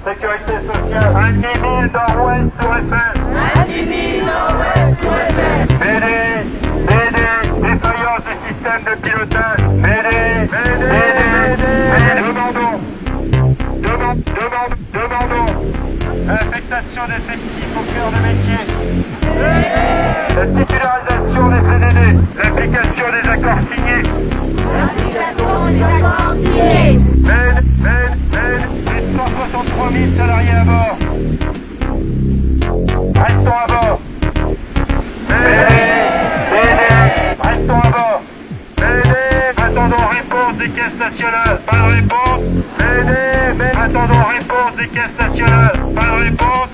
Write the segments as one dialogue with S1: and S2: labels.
S1: Sécurité sociale, un 10 000 Nord-Ouest sur FM. Un 10 000 Nord-Ouest sur FM. BD, défaillance du système de pilotage. BD, demandons. Affectation d'effectifs au cœur de métier. La titularisation des CDD. L'application des accords signés. Les 163 000 salariés à bord. Restons à bord. Restons à bord. Attendons réponse des caisses nationales. Pas de réponse. Attendons réponse des caisses nationales. Pas de réponse.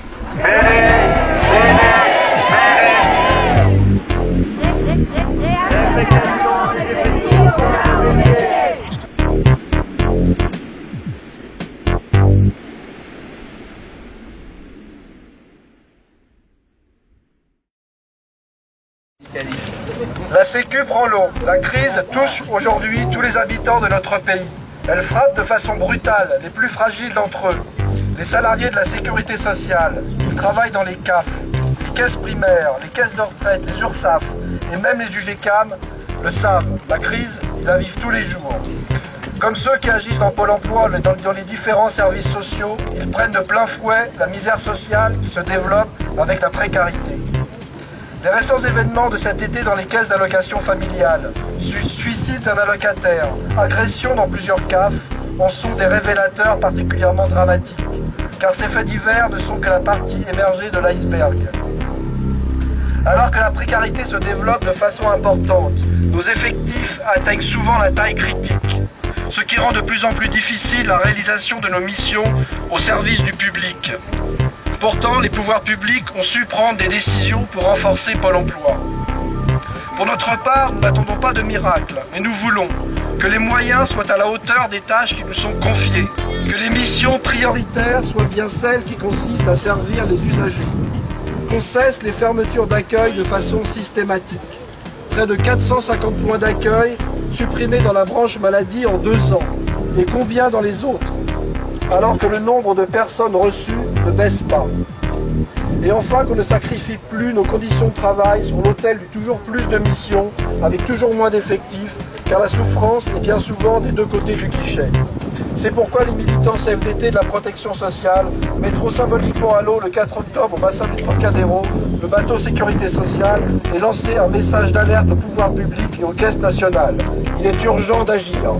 S2: La Sécu prend l'eau. La crise touche aujourd'hui tous les habitants de notre pays. Elle frappe de façon brutale les plus fragiles d'entre eux. Les salariés de la sécurité sociale, ils travaillent dans les CAF, les caisses primaires, les caisses de retraite, les URSSAF et même les UGCAM le savent. La crise, ils la vivent tous les jours. Comme ceux qui agissent dans Pôle emploi, dans les différents services sociaux, ils prennent de plein fouet la misère sociale qui se développe avec la précarité. Les récents événements de cet été dans les caisses d'allocation familiale, suicide d'un allocataire, agression dans plusieurs CAF, en sont des révélateurs particulièrement dramatiques, car ces faits divers ne sont que la partie émergée de l'iceberg. Alors que la précarité se développe de façon importante, nos effectifs atteignent souvent la taille critique, ce qui rend de plus en plus difficile la réalisation de nos missions au service du public. Pourtant, les pouvoirs publics ont su prendre des décisions pour renforcer Pôle emploi. Pour notre part, nous n'attendons pas de miracle, mais nous voulons que les moyens soient à la hauteur des tâches qui nous sont confiées, que les missions prioritaires soient bien celles qui consistent à servir les usagers, qu'on cesse les fermetures d'accueil de façon systématique. Près de 450 points d'accueil supprimés dans la branche maladie en 2 ans, et combien dans les autres, alors que le nombre de personnes reçues ne baisse pas. Et enfin qu'on ne sacrifie plus nos conditions de travail sur l'autel du toujours plus de missions, avec toujours moins d'effectifs, car la souffrance est bien souvent des 2 côtés du guichet. C'est pourquoi les militants CFDT de la protection sociale mettront symboliquement à l'eau le 4 octobre au bassin du Trocadéro le bateau sécurité sociale et lancer un message d'alerte aux pouvoirs publics et aux caisses nationales. Il est urgent d'agir.